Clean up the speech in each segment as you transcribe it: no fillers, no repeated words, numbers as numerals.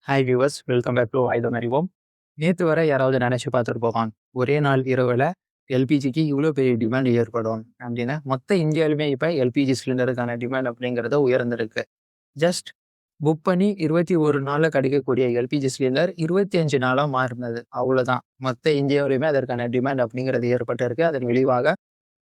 Hi viewers, welcome back to ஆயுதம் அறிவோம். நேற்று வரை யாராவது நினைச்சு பார்த்துருப்போம், ஒரே நாள் இரவில் எல்பிஜிக்கு இவ்வளோ பெரிய டிமாண்ட் ஏற்படும் அப்படின்னு. மொத்த இந்தியாவிலுமே இப்போ எல்பிஜி சிலிண்டருக்கான டிமாண்ட் அப்படிங்கிறது உயர்ந்திருக்கு. ஜஸ்ட் புக் பண்ணி 21 நாளில் கிடைக்கக்கூடிய எல்பிஜி சிலிண்டர் 25 நாளாக மாறினது, அவ்வளோதான். மொத்த இந்தியாவிலுமே அதற்கான டிமாண்ட் அப்படிங்கிறது ஏற்பட்டிருக்கு. அதன் விளைவாக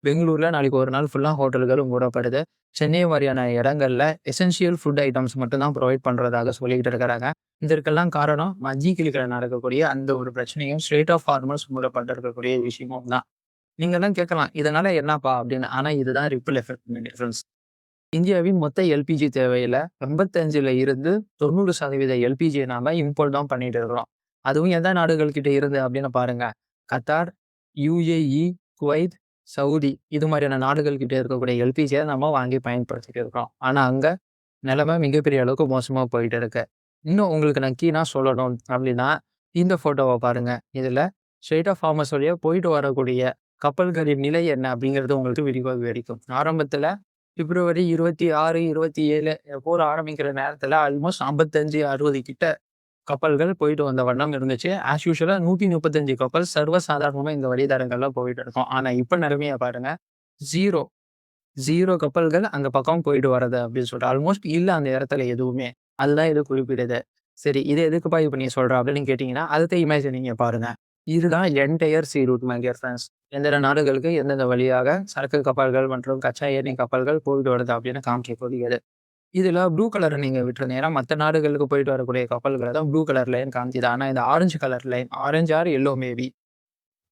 பெங்களூர்ல நாளைக்கு ஒரு நாள் ஃபுல்லாக ஹோட்டல்களும் மூடப்படுது. சென்னை மாதிரியான இடங்கள்ல எசென்ஷியல் ஃபுட் ஐட்டம்ஸ் மட்டும் தான் ப்ரொவைட் பண்றதாக சொல்லிட்டு இருக்கிறாங்க. இதற்கெல்லாம் காரணம் மத்திய கிழக்கில் நடக்கக்கூடிய அந்த ஒரு பிரச்சனையும் ஸ்ட்ரெயிட் ஆஃப் ஃபார்மர்ஸ் மூடப்பட்டிருக்கக்கூடிய விஷயமும் தான். நீங்க எல்லாம் கேட்கலாம், இதனால என்னப்பா அப்படின்னு. ஆனா இதுதான் ரிப்பிள் எஃபெக்ட் டிஃபரன்ஸ். இந்தியாவின் மொத்த எல்பிஜி தேவையில 85ல இருந்து 90% எல்பிஜியை நாம இம்போர்ட் தான் பண்ணிட்டு இருக்கிறோம். அதுவும் எந்த நாடுகள் கிட்ட இருந்து அப்படின்னு பாருங்க. கத்தார், யுஏஇ, குவைத், சவுதி இது மாதிரியான நாடுகள் கிட்ட இருக்கக்கூடிய எல்பிஜியை நம்ம வாங்கி பயன்படுத்திட்டு இருக்கோம். ஆனா அங்க நிலைமை மிகப்பெரிய அளவுக்கு மோசமா போயிட்டு இருக்கு. இன்னும் உங்களுக்கு நான் கீனா சொல்லணும் அப்படின்னா, இந்த போட்டோவை பாருங்க. இதுல ஸ்ட்ரெயிட் ஆஃப் ஃபார்மர்ஸ் வழியா போயிட்டு வரக்கூடிய கப்பல்களின் நிலை என்ன அப்படிங்கிறது உங்களுக்கு விரிவாக வெடிக்கும். ஆரம்பத்துல பிப்ரவரி 26, 27 போர் ஆரம்பிக்கிற நேரத்துல ஆல்மோஸ்ட் 55, 60 கிட்ட கப்பல்கள் போயிட்டு வந்த வண்ணம் இருந்துச்சு. ஆஸ் யூஷுவலா 135 கப்பல் சர்வசாதாரணமா இந்த வழித்தடங்கள்ல போயிட்டு இருக்கும். ஆனா இப்ப நிலைமைய பாருங்க. 0 0 கப்பல்கள் அந்த பக்கம் போயிட்டு வர்றது அப்படின்னு சொல்லிட்டு ஆல்மோஸ்ட் இல்ல அந்த இடத்துல எதுவுமே. அதுதான் இது குறிப்பிடுது. சரி, இது எதுக்குப்பா இப்ப நீ சொல்ற அப்படின்னு கேட்டீங்கன்னா, அடுத்த இமேஜ் நீங்க பாருங்க. இதுதான் entire sea route my dear friends. எந்தெந்த நாடுகளுக்கு எந்தெந்த வழியாக சரக்கு கப்பல்கள் மற்றும் கச்சா எண்ணெய் கப்பல்கள் போயிட்டு வருது அப்படின்னு காமிக்கக்கூடியது. இதுல ப்ளூ கலர் நீங்க விட்டுருங்க. ஏன்னா மத்த நாடுகளுக்கு போயிட்டு வரக்கூடிய கப்பல்கள தான் ப்ளூ கலர் லைன் காமிக்குது. ஆனா இந்த orange colour line, orange R yellow maybe,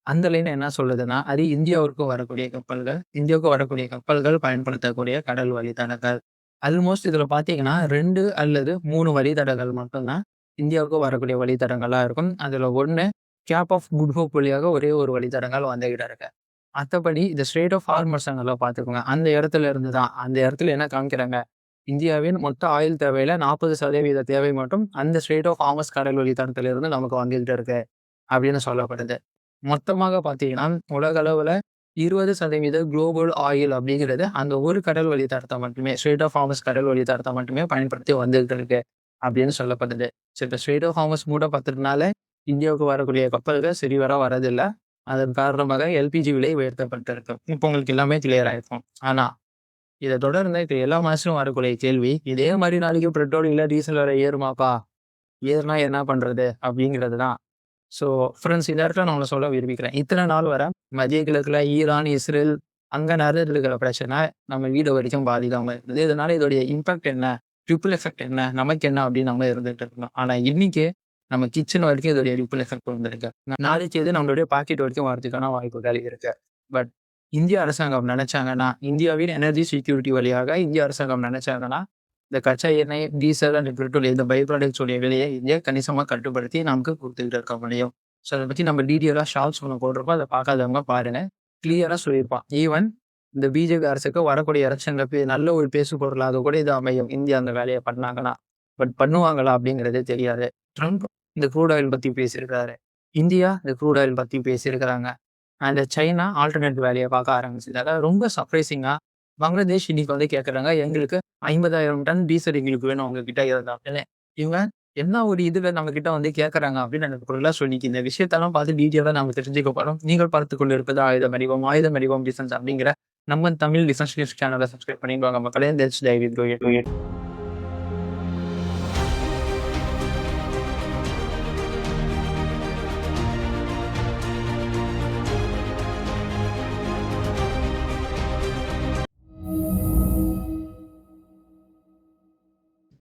அந்த லைன் என்ன சொல்லுதுன்னா, அது இந்தியாவிற்கும் வரக்கூடிய கப்பல்கள். இந்தியாவுக்கு வரக்கூடிய கப்பல்கள் பயன்படுத்தக்கூடிய கடல் வழித்தடங்கள். ஆல்மோஸ்ட் இதுல பார்த்தீங்கன்னா 2 அல்லது 3 வழித்தடங்கள் மட்டும் தான் இந்தியாவுக்கு வரக்கூடிய வழித்தடங்களா இருக்கும். அதுல 1 கேப் ஆஃப் குட் ஹோப் வழியாக ஒரே ஒரு வழித்தடங்கள் வந்துகிட்டு இருக்கு. மத்தபடி இந்த ஸ்ட்ரெயிட் ஆஃப் ஹார்மஸ் நல்லா பார்த்துக்கோங்க. அந்த இடத்துல இருந்து தான் அந்த இடத்துல என்ன காமிக்கிறாங்க, இந்தியாவின் மொத்த ஆயில் தேவையில 40% தேவை மட்டும் அந்த ஸ்ட்ரெயிட் ஆஃப் ஹார்மஸ் கடல் வழித்தடத்திலிருந்து நமக்கு வந்துகிட்டு இருக்கு அப்படின்னு சொல்லப்படுது. மொத்தமாக பார்த்தீங்கன்னா, உலக அளவுல 20% குளோபல் ஆயில் அப்படிங்கிறது அந்த ஒரு கடல் வழித்தடத்தை மட்டுமே, ஸ்ட்ரெயிட் ஆஃப் ஹார்மஸ் கடல் வழித்தடத்தை மட்டுமே பயன்படுத்தி வந்துகிட்டு இருக்கு அப்படின்னு சொல்லப்படுது. சரி, இப்ப ஸ்ட்ரெயிட் ஆஃப் ஹார்மஸ் மூடப்பட்டதுனால இந்தியாவுக்கு வரக்கூடிய கப்பல்கள் சரிவர வரதில்ல. அதன் காரணமாக எல்பிஜி விலை உயர்த்தப்பட்டிருக்கு. இப்போ உங்களுக்கு எல்லாமே கிளியர் ஆயிருக்கும். ஆனா இத தொடர்ந்து இப்ப எல்லா மாசமும் வரக்கூடிய கேள்வி, இதே மாரி நாளைக்கு பெட்ரோல் இல்ல டீசல் விலை ஏறுமாப்பா? ஏறுனா என்ன பண்றது? அப்படிங்கிறது தான். ஸோ ஃப்ரெண்ட்ஸ், இந்த இடத்துல நான் ஒண்ணு சொல்ல விரும்பிக்கிறேன். இத்தனை நாள் வர மத்திய கிழக்குல ஈரான், இஸ்ரேல் அங்க நடந்துட்டு இருக்கிற பிரச்சனை நம்ம வீடு வரைக்கும் பாதிக்காம இருந்தது. இதனால இதோடைய இம்பாக்ட் என்ன? ரிப்பிள் எஃபெக்ட் என்ன? நமக்கு என்ன அப்படின்னு நம்ம இருந்துட்டு இருக்கோம். ஆனா இன்னைக்கு நம்ம கிச்சன் வரைக்கும் இதோடைய ரிப்பிள் எஃபெக்ட் வந்திருக்கு. நாளைக்கு இது நம்மளுடைய பாக்கெட் வரைக்கும் வரதுக்கான வாய்ப்புகள் இருக்கு. பட் இந்திய அரசாங்கம் நினைச்சாங்கன்னா, இந்தியாவின் எனர்ஜி செக்யூரிட்டி வழியாக இந்திய அரசாங்கம் நினைச்சாங்கன்னா, இந்த கச்சா எண்ணெய், டீசல் அண்ட் பெட்ரோல் இந்த பை ப்ராடக்ட்ஸ் உடைய விலையை இந்தியா கணிசமா கட்டுப்படுத்தி நமக்கு குடுத்துக்கிட்டு இருக்க முடியும். ஸோ அத பத்தி நம்ம டீட்டெயிலா ஷார்ட்ஸ் ஒண்ணு போட்டிருப்போம். அத பார்க்காதவங்க பாருங்க. கிளியரா சொல்லியிருப்பான். ஈவன் இந்த பிஜேபி அரசுக்கு வரக்கூடிய எலக்ஷன்ல நல்ல ஒரு பேசு பொருளாக கூட இது அமையும். இந்தியா அந்த வேலைய பண்ணாங்கன்னா. பட் பண்ணுவாங்களா அப்படிங்கிறதே தெரியாது. ட்ரம்ப் இந்த க்ரூட் ஆயில் பத்தி பேசியிருக்காரு. இந்தியா இந்த க்ரூட் ஆயில் பத்தி பேசியிருக்கிறாங்க. அண்ட் சைனா ஆல்டர்னேட் வேலைய பார்க்க ஆரம்பிச்சது. அதாவது ரொம்ப சர்ப்ரைசிங்கா பங்களாதேஷ் இன்னைக்கு வந்து கேட்கறாங்க, எங்களுக்கு 50,000 டன் டீசல் எங்களுக்கு வேணும் உங்ககிட்ட இருந்தா. இவங்க என்ன ஒரு இதுல நம்ம கிட்ட வந்து கேட்கறாங்க அப்படின்னு எனக்கு பொருளா சொல்லிக்கு. இந்த விஷயத்தெல்லாம் பார்த்து டீட்டெயிலா நம்ம தெரிஞ்சுக்க போறோம். நீங்கள் பார்த்துக் கொண்டு இருப்பது ஆயுதம் அறிவோம். ஆயுதம் அறிவோம் டிஃபென்ஸ் அப்படிங்கிற நம்ம தமிழ் டிஃபென்ஸ் நியூஸ் சேனலை சப்ஸ்கிரைப் பண்ணிடுவாங்க மக்களே. Let's dive into it.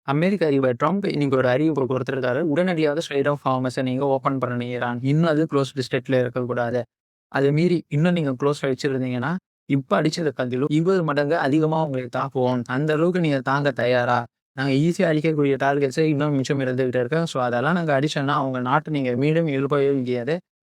அமெரிக்க அதிபர் ட்ரம்ப் இன்னைக்கு ஒரு அறிவிப்பு கொடுத்திருக்காரு. உடனடியாக ஸ்ட்ரெயிட் ஆஃப் ஹார்மஸை நீங்க ஓப்பன் பண்ணணும் ஈரான். இன்னும் அது க்ளோஸ்டு ஸ்டேட்ல இருக்கக்கூடாது. அதை மீறி இன்னும் நீங்க க்ளோஸ்ல வச்சிருந்தீங்கன்னா, இப்ப அடிச்சத காட்டிலும் 20 மடங்கு அதிகமா உங்களை தாக்குவோம். அந்த அளவுக்கு நீங்க தாங்க தயாரா? நாங்க ஈஸியா அடிக்கக்கூடிய டார்கெட்ஸே இன்னும் மிச்சம் இருந்துகிட்டு இருக்கு. ஸோ அதெல்லாம் நாங்க அடிச்சோம்னா அவங்க நாட்டை நீங்க மீண்டும் எழுப்பவே முடியாது.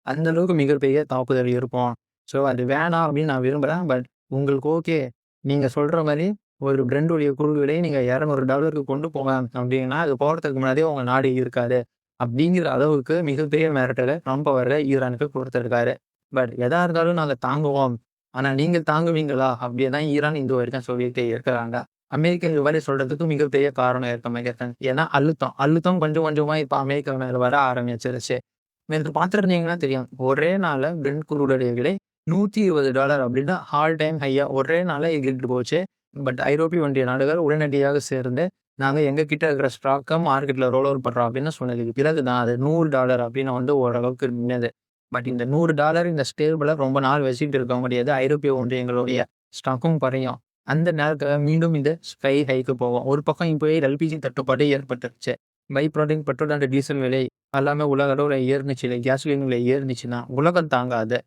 அந்த அளவுக்கு மிகப்பெரிய தாக்குதல் இருக்கும். ஸோ அது வேணாம் அப்படின்னு நான் விரும்புறேன். பட் உங்களுக்கு ஓகே. நீங்க சொல்ற மாரி ஒரு பிரெண்டுடைய குழுவிலை நீங்க $200 கொண்டு போங்க அப்படின்னா, அது போறதுக்கு முன்னாடியே உங்க நாடு இருக்காது. அப்படிங்கிற அளவுக்கு மிகப்பெரிய மிரட்டல ட்ரம்ப் அவர்கள் ஈரானுக்கு கொடுத்திருக்காரு. பட் எதா இருந்தாலும் நாங்க தாங்குவோம். ஆனா நீங்க தாங்குவீங்களா? அப்படின்னு தான் ஈரான் இதுவரைக்கும் சொல்லிட்டே இருக்கிறாங்க. அமெரிக்கா இது மாதிரி சொல்றதுக்கு மிகப்பெரிய காரணம் இருக்க மாதிரி. ஏன்னா அழுத்தம் கொஞ்சம் கொஞ்சமா இப்ப அமெரிக்கா மேல வர ஆரம்பிச்சிருச்சு. நேத்து பார்த்துருந்தீங்கன்னா தெரியும். ஒரே நாள்ல பிரெண்ட் குரூடோடைய விலை $120 அப்படின்னு ஆல் டைம் ஹையா ஒரே நாள்ல எகிரிட்டு போச்சு. பட் ஐரோப்பிய ஒன்றிய நாடுகள் உடனடியாக சேர்ந்து, நாங்க எங்க கிட்ட இருக்கிற ஸ்டாக்க மார்க்கெட்ல ரோல் ஓவர் பண்றோம் அப்படின்னு சொன்னதுக்கு பிறகு தான் அது $100 அப்படின்னு வந்து ஓரளவுக்கு நின்னது. பட் இந்த $100 இந்த ஸ்டேபிள ரொம்ப நாள் வச்சுட்டு இருக்க முடியாது. ஐரோப்பிய ஒன்றியங்களுடைய ஸ்டாக்கும் குறையும். அந்த நேரத்துல மீண்டும் இந்த ஸ்கை ஹைக்கு போகும். ஒரு பக்கம் இப்பவே எல்பிஜி தட்டுப்பாடு ஏற்பட்டுருச்சு. By product petrol and diesel விலை எல்லாமே உலக அளவுல ஏறுனுச்சு. இல்லை கேஸ்லின் விலை ஏறுனுச்சுன்னா உலகம் தாங்காது.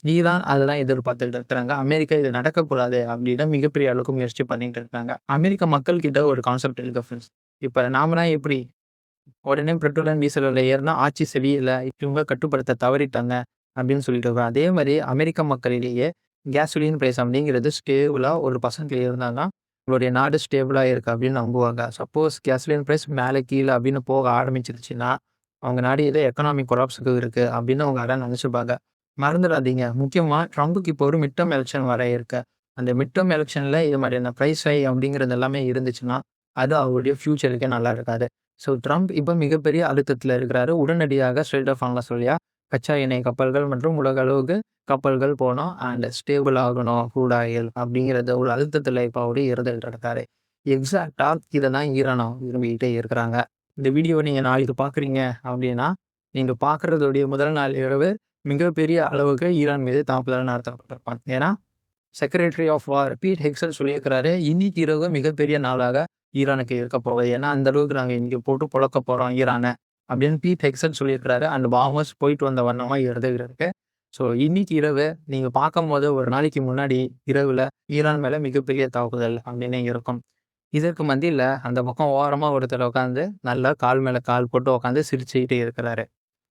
ஈரான் அதெல்லாம் எதிர்பார்த்துட்டு இருக்கிறாங்க. அமெரிக்கா இது நடக்கக்கூடாது அப்படின்னு மிகப்பெரிய அளவுக்கு முயற்சி பண்ணிட்டு இருக்காங்க. அமெரிக்க மக்கள் கிட்ட ஒரு கான்செப்ட் இருக்கு ஃப்ரெண்ட்ஸ். இப்ப நாமலாம் எப்படி உடனே பெட்ரோல் அண்ட் டீசல் விலை ஏறுனா ஆட்சி சரியில்லை, இவங்க கட்டுப்படுத்த தவறிட்டாங்க அப்படின்னு சொல்லிட்டு இருக்கோம். அதே மாதிரி அமெரிக்க மக்களிடையே கேஸ்லின் பிரைஸ் அப்படிங்கிறது ஸ்டேபிளா ஒரு பர்சன்ட்ல இருந்தாங்கன்னா உங்களுடைய நாடு ஸ்டேபிளா இருக்கு அப்படின்னு நம்புவாங்க. சப்போஸ் கேஸ்லின் பிரைஸ் மேலே கீழே அப்படின்னு போக ஆரம்பிச்சிருச்சுன்னா அவங்க நாடு ஏதோ எக்கனாமிக் கொலாப்ஸுக்கு இருக்கு அப்படின்னு அவங்க அதான் நினைச்சுப்பாங்க. மறந்துடாதீங்க. முக்கியமா ட்ரம்புக்கு இப்போ ஒரு மிட் டெர்ம் எலெக்ஷன் வர இருக்கு. அந்த மிட் டெர்ம் எலெக்ஷன்ல இது மாதிரியான பிரைஸ் ஹை அப்படிங்கிறது எல்லாமே இருந்துச்சுன்னா, அது அவருடைய ஃபியூச்சருக்கே நல்லா இருக்காது. ஸோ ட்ரம்ப் இப்போ மிகப்பெரிய அழுத்தத்தில இருக்கிறாரு. உடனடியாக ஸ்ட்ரெய்ட் ஆஃப் ஹார்மஸ் வழியா கச்சா எண்ணெய் கப்பல்கள் மற்றும் உலக அளவுக்கு கப்பல்கள் போணும். அண்ட் ஸ்டேபிள் ஆகணும் க்ரூட் ஆயில் அப்படிங்கிறத ஒரு அழுத்தத்தில இப்போ அவரு இருந்துகிட்டு இருக்காரு. எக்ஸாக்ட்டா இத தான் ஈரானும் விரும்பிக்கிட்டே இருக்கிறாங்க. இந்த வீடியோவ நீங்க நாளைக்கு பார்க்குறீங்க அப்படின்னா, நீங்க பார்க்குறதுடைய முதல் நாள் இரவு மிகப்பெரிய அளவுக்கு ஈரான் மீது தாக்குதல் நடத்தப்பட்டிருப்பாங்க. ஏன்னா, செக்ரட்டரி ஆஃப் வார் பீட் ஹெக்ஸல் சொல்லியிருக்கிறாரு, இன்னைக்கு இரவு மிகப்பெரிய நாளாக ஈரானுக்கு இருக்க போகுது. ஏன்னா, அந்த அளவுக்கு நாங்க இன்னைக்கு போட்டு பொளக்க போறோம் ஈரான அப்படின்னு பீட் ஹெக்ஸல் சொல்லியிருக்கிறாரு. அண்ட் பாம்பர்ஸ் போயிட்டு வந்த வண்ணமா இருந்துகிட்டு. ஸோ இன்னைக்கு இரவு நீங்க பார்க்கும்போது ஒரு நாளைக்கு முன்னாடி இரவுல ஈரான் மேல மிகப்பெரிய தாக்குதல் அப்படின்னு இருக்கும். இதற்கு மத்தியில அந்த பக்கம் ஓரமா ஒருத்தர் உட்காந்து நல்லா கால் மேல கால் போட்டு உட்காந்து சிரிச்சுக்கிட்டே இருக்கிறாரு.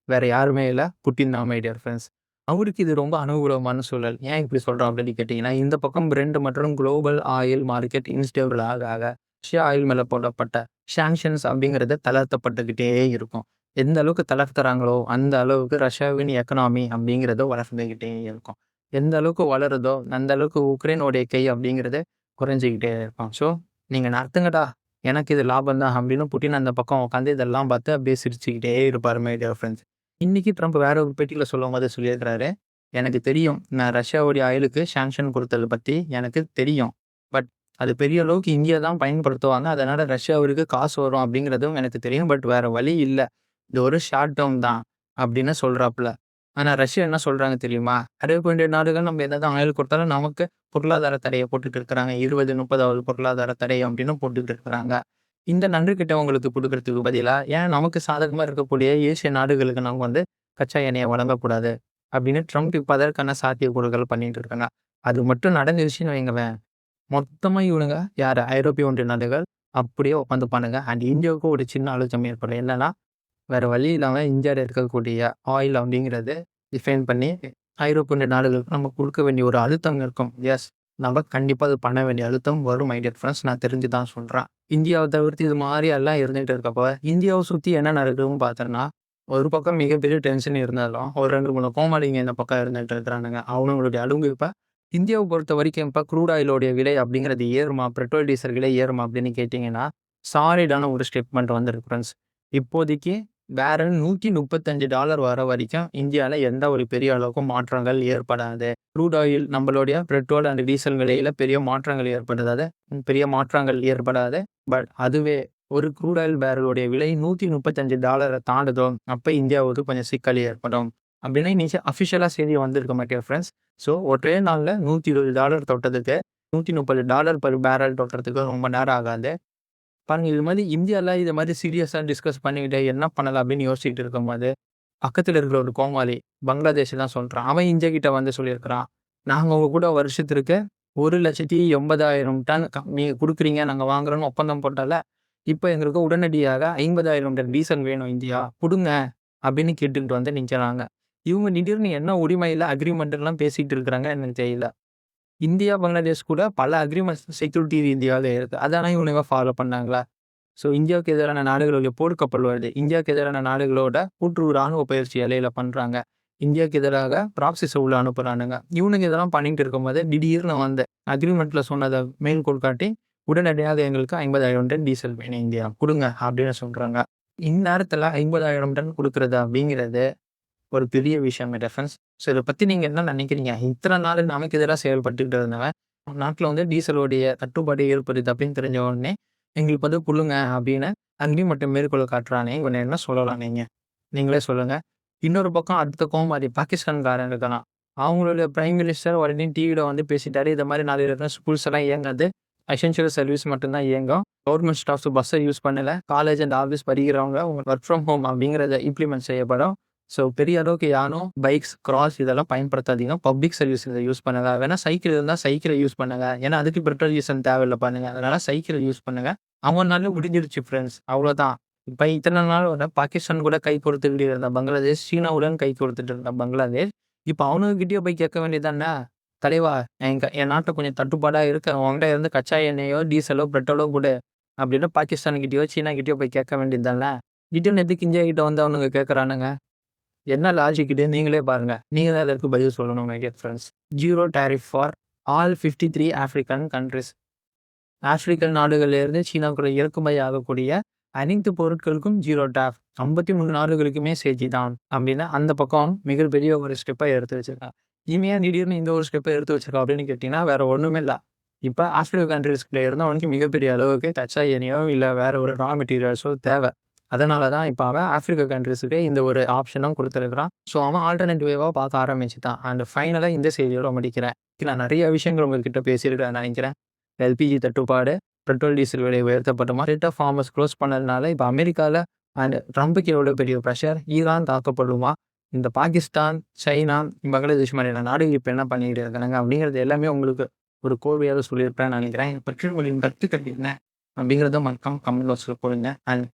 வேற யாருமே இல்ல, புட்டின் தான் மை டியர் ஃப்ரெண்ட்ஸ். அவருக்கு இது ரொம்ப அனுகூலமான சூழல். ஏன் இப்படி சொல்றோம் அப்படின்னு கேட்டீங்கன்னா, இந்த பக்கம் பிரெண்ட் மற்றும் குளோபல் ஆயில் மார்க்கெட் இன்ஸ்டேபிள் ஆக ரஷ்யா ஆயில் மேல போடப்பட்ட சாங்ஷன்ஸ் அப்படிங்கிறது தளர்த்தப்பட்டுக்கிட்டே இருக்கும். எந்த அளவுக்கு தளர்த்துறாங்களோ அந்த அளவுக்கு ரஷ்யாவின் எக்கனாமி அப்படிங்கிறது வளர்ந்துகிட்டே இருக்கும். எந்த அளவுக்கு வளருதோ அந்த அளவுக்கு உக்ரைனோடைய கை அப்படிங்கிறது குறைஞ்சிக்கிட்டே இருக்கும். ஸோ நீங்க நடத்துங்கடா, எனக்கு இது லாபம் தான் அப்படின்னு புட்டின் அந்த பக்கம் உட்காந்து இதெல்லாம் பார்த்து அப்படியே சிரிச்சுக்கிட்டே இருப்பாரு மை டியர் ஃப்ரெண்ட்ஸ். இன்னைக்கு ட்ரம்ப் வேற ஒரு பேட்டியில சொல்லும்போது சொல்லியிருக்கிறாரு, எனக்கு தெரியும் நான் ரஷ்யாவுடைய ஆயிலுக்கு சாங்ஷன் கொடுத்தது பத்தி எனக்கு தெரியும். பட் அது பெரிய அளவுக்கு இந்தியா தான் பயன்படுத்துவாங்க. அதனால ரஷ்யாவிற்கு காசு வரும் அப்படிங்கிறதும் எனக்கு தெரியும். பட் வேற வழி இல்ல. இது ஒரு ஷார்ட் டேர்ம் தான் அப்படின்னு சொல்றாப்புல. ஆனா ரஷ்யா என்ன சொல்றாங்க தெரியுமா? ஐரோப்பிய நாடுகள் நம்ம என்னதான் ஆயில் கொடுத்தாலும் நமக்கு பொருளாதார தடையை போட்டுட்டு இருக்கிறாங்க. 20, 30வது பொருளாதார தடை அப்படின்னு போட்டுட்டு இருக்கிறாங்க. இந்த நன்றி கிட்டவங்களுக்கு குடுக்கறதுக்கு பதிலா, ஏன் நமக்கு சாதகமா இருக்கக்கூடிய ஏசிய நாடுகளுக்கு நம்ம வந்து கச்சா எண்ணெய வழங்கக்கூடாது அப்படின்னு ட்ரம்ப் இப்ப அதற்கான சாத்தியக்கூறுகள் பண்ணிட்டு இருக்காங்க. அது மட்டும் நடந்துருச்சுன்னு வைங்களேன், மொத்தமா இவனுங்க யாரு ஐரோப்பிய ஒன்றிய நாடுகள் அப்படியே உட்காந்துப்பானுங்க. அண்ட் இந்தியாவுக்கும் ஒரு சின்ன அழுத்தம் ஏற்படும். என்னன்னா, வேற வழி இல்லாம இந்தியால இருக்கக்கூடிய ஆயில் அப்படிங்கிறது ரிஃபைன் பண்ணி ஐரோப்பிய ஒன்றிய நாடுகளுக்கு நம்ம குடுக்க வேண்டிய ஒரு அழுத்தம் இருக்கும். எஸ், நம்ம கண்டிப்பா அது பண்ண வேண்டிய அழுத்தம் வரும் மை டியர் ஃப்ரெண்ட்ஸ். நான் தெரிஞ்சு தான் சொல்றேன். இந்தியாவை தவிர்த்து இது மாதிரி எல்லாம் இருந்துட்டு இருக்கப்ப, இந்தியாவை சுத்தி என்ன நடக்குதுன்னு பார்த்தோன்னா, ஒரு பக்கம் மிகப்பெரிய டென்ஷன் இருந்தாலும், ஒரு 2, 3 கோமாளிங்க இந்த பக்கம் இருந்துட்டு இருக்கிறானுங்க. அவனுங்களுடைய அலுங்கு இப்ப இந்தியாவை பொறுத்த வரைக்கும் இப்ப க்ரூட் ஆயிலோடைய விலை அப்படிங்கிறது ஏறுமா? பெட்ரோல், டீசல் விலை ஏறுமா? அப்படின்னு கேட்டீங்கன்னா, சாலிடான ஒரு ஸ்டேட்மெண்ட் வந்திருக்கு ஃப்ரெண்ட்ஸ். இப்போதைக்கு பேரல் $135 வர வரைக்கும் இந்தியால எந்த ஒரு பெரிய அளவுக்கு மாற்றங்கள் ஏற்படாது. க்ரூட் ஆயில் நம்மளுடைய பெட்ரோல் அண்ட் டீசல் விலையில பெரிய மாற்றங்கள் ஏற்படாது. பட் அதுவே ஒரு க்ரூட் ஆயில் பேரலுடைய விலை $135 தாண்டுதோ, அப்ப இந்தியாவுக்கு கொஞ்சம் சிக்கல் ஏற்படும் அப்படின்னு இன்னைக்கு அஃபிஷியலா செய்தி வந்திருக்கு மை டியர் ஃப்ரெண்ட்ஸ். ஸோ ஒரே நாள்ல $120 தொட்டதுக்கு $130 பெர் பேரல் தொட்டுறதுக்கு ரொம்ப நேரம் ஆகாது. பாருங்க, இது மாதிரி இந்தியால இது மாதிரி சீரியஸா டிஸ்கஸ் பண்ணிக்கிட்டு என்ன பண்ணலாம் அப்படின்னு யோசிச்சுட்டு இருக்கும்போது, பக்கத்துல இருக்கிற ஒரு கோமாளி பங்களாதேஷ் தான் சொல்றான். அவன் இந்தியா கிட்ட வந்து சொல்லியிருக்கிறான், நாங்க உங்க கூட வருஷத்திற்கு 1,80,000 டன் நீங்க குடுக்குறீங்க, நாங்க வாங்குறோம்னு ஒப்பந்தம் போட்டால, இப்ப எங்களுக்கு உடனடியாக 50,000 டன் டீசல் வேணும் இந்தியா, குடுங்க அப்படின்னு கேட்டுக்கிட்டு வந்து நிக்கிறாங்க. இவங்க திடீர்னு என்ன உரிமையில அக்ரிமெண்ட் எல்லாம் பேசிட்டு இருக்கிறாங்க எனக்கு தெரியல. இந்தியா, பங்களாதேஷ் கூட பல அக்ரிமெண்ட்ஸ் செக்யூரிட்டி ரீதியால இருக்கு. அதெல்லாம் இவனுங்க ஃபாலோ பண்ணாங்களா? ஸோ இந்தியாவுக்கு எதிரான நாடுகளுடைய போர்க்கப்பல் வருது. இந்தியாவுக்கு எதிரான நாடுகளோட கூட்டு ராணுவ பயிற்சி எல்லையில பண்றாங்க. இந்தியாவுக்கு எதிராக ப்ராக்ஸிஸ உள்ள அனுப்புறானுங்க. இவனுங்க இதெல்லாம் பண்ணிட்டு இருக்கும்போது திடீர்னு வந்து அக்ரிமெண்ட்ல சொன்னத மேற்கோள் காட்டி உடனடியாக எங்களுக்கு 50,000 டன் டீசல் வேணும் இந்தியா கொடுங்க அப்படின்னு சொல்கிறாங்க. இந்நேரத்தில் 50,000 டன் கொடுக்குறது அப்படிங்கிறது ஒரு பெரிய விஷயம் ரெஃபரன்ஸ். ஸோ இதை பற்றி நீங்கள் என்ன நினைக்கிறீங்க? இத்தனை நாள் நமக்கு எதிராக செயல்பட்டுக்கிட்டு இருந்தவன் நாட்டில் வந்து டீசலோடைய தட்டுப்பாடு ஏற்படுது அப்படின்னு தெரிஞ்ச உடனே எங்களுக்கு வந்து கொடுங்க அப்படின்னு அங்கேயும் மட்டும் மேற்கொள்ள காட்டுறானே, இவனை என்ன சொல்லலாம் நீங்களே சொல்லுங்கள். இன்னொரு பக்கம் அடுத்த கோமாரி பாகிஸ்தான்காரன் இருக்கலாம். அவங்களுடைய பிரைம் மினிஸ்டர் உடனே டிவியில் வந்து பேசிட்டாரு, இந்த மாதிரி 4 ஸ்கூல்ஸ் எல்லாம் இயங்காது, எசென்ஷியல் சர்வீஸ் மட்டும்தான் இயங்கும், கவர்மெண்ட் ஸ்டாஃப்ஸ் பஸ்ஸை யூஸ் பண்ணலை, காலேஜ் அண்ட் ஆஃபீஸ் படிக்கிறவங்க ஒர்க் ஃப்ரம் ஹோம் அப்படிங்கிறத இம்ப்ளிமெண்ட் செய்யப்படும். ஸோ பெரிய அளவுக்கு யாரும் பைக்ஸ் கிராஸ் இதெல்லாம் பயன்படுத்தாதீங்க, பப்ளிக் சர்வீஸ் இதை யூஸ் பண்ணுங்க. வேணா சைக்கிள் இருந்தால் சைக்கிளை யூஸ் பண்ணுங்க, ஏன்னா அதுக்கு பெட்ரோல் டீசல் தேவையில்லை பண்ணுங்க, அதனால சைக்கிளை யூஸ் பண்ணுங்க. 50 நாள் முடிஞ்சிருச்சு ஃப்ரெண்ட்ஸ், அவ்வளோதான். இப்போ இத்தனை நாள் வர பாகிஸ்தான் கூட கை கொடுத்துக்கிட்டு இருந்த பங்களாதேஷ், சீனாவுடன் கை கொடுத்துட்டு இருந்த பங்களாதேஷ், இப்போ அவனுக்கிட்டேயே போய் கேட்க வேண்டியதானே, தலைவா என் நாட்டை கொஞ்சம் தட்டுப்பாடாக இருக்கு, அவங்ககிட்ட இருந்து கச்சா எண்ணெயோ டீசலோ பெட்ரோலோ கூட அப்படின்னு பாகிஸ்தான்கிட்டயோ சீனாக்கிட்டயோ போய் கேட்க வேண்டியதானே. ரிட்டர்ன் எதுக்கு இந்தியா கிட்ட வந்து அவனுங்க கேட்குறானுங்க? என்ன லாஜிக்கிட்டு நீங்களே பாருங்க. நீங்கள் தான் அதற்கு பதில் சொல்லணும் my dear friends. 0 tariff for all 53 African countries. African நாடுகளிலிருந்து சீனாவுக்குள்ள இறக்குமதி ஆகக்கூடிய அனைத்து பொருட்களுக்கும் 0 டேரிஃப். 53 நாடுகளுக்குமே சேர்த்தி தான் அப்படின்னு அந்த பக்கம் மிகப்பெரிய ஒரு ஸ்டெப்பை எடுத்து வச்சிருக்கான். இனிமையா திடீர்னு இந்த ஒரு ஸ்டெப்பை எடுத்து வச்சிருக்கோம் அப்படின்னு கேட்டிங்கன்னா வேற ஒன்றுமே இல்லை. இப்போ ஆப்பிரிக்கன் கண்ட்ரிஸ்குள்ள இருந்தால் அவனுக்கு மிகப்பெரிய அளவுக்கு கச்சா எண்ணெயோ இல்லை வேற ஒரு ரா மெட்டீரியல்ஸோ தேவை. அதனால தான் இப்போ அவன் ஆப்பிரிக்கா கண்ட்ரிஸுக்கு இந்த ஒரு ஆப்ஷனும் கொடுத்துருக்குறான். ஸோ அவன் ஆல்டர்னேட்டிவாக பார்க்க ஆரம்பிச்சுட்டான். அண்ட் ஃபைனலாக இந்த செய்தியோட முடிக்கிறேன். நான் நிறைய விஷயங்கள் உங்ககிட்ட பேசியிருக்கேன் நினைக்கிறேன். எல்பிஜி தட்டுப்பாடு, பெட்ரோல் டீசல் விலை உயர்த்தப்பட்டமா, ரேட் ஆஃப் ஃபார்மர்ஸ் க்ளோஸ் பண்ணதுனால இப்போ அமெரிக்காவில் அண்ட் ட்ரம்புக்கு எவ்வளோ பெரிய ப்ரெஷர், ஈரான் தாக்கப்படுமா, இந்த பாகிஸ்தான், சைனா, பங்களாதேஷ் மாதிரியான நாடுகள் இப்போ என்ன பண்ணிக்கிட்டு இருக்காங்க அப்படிங்கிறது எல்லாமே உங்களுக்கு ஒரு கோர்வையாக சொல்லியிருப்பேன் நினைக்கிறேன். பற்றி உங்களின் கருத்துக்கள் என்ன அப்படிங்கிறத மறக்காம கமெண்ட் பாக்ஸில் போடுங்க. அண்ட்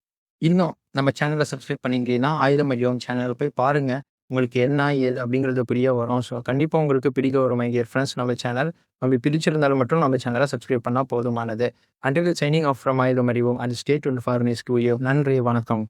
இன்னும் நம்ம சேனலை சப்ஸ்கிரைப் பண்ணிங்கன்னா ஆயுதம் அடியோம் சேனலில் போய் பாருங்கள், உங்களுக்கு என்ன ஏது அப்படிங்கிறது புரிய வரும். ஸோ கண்டிப்பாக உங்களுக்கு பிடிக்க வரும் மை டியர் ஃப்ரெண்ட்ஸ் நம்ம சேனல். அப்படி பிடிச்சிருந்தாலும் மட்டும் நம்ம சேனலை சப்ஸ்கிரைப் பண்ணால் போதுமானது. அண்டில் சைனிங் ஆஃப் ஃப்ரம் ஆயுதம் அறிவோம் and stay tuned for news to you. நன்றி, வணக்கம்.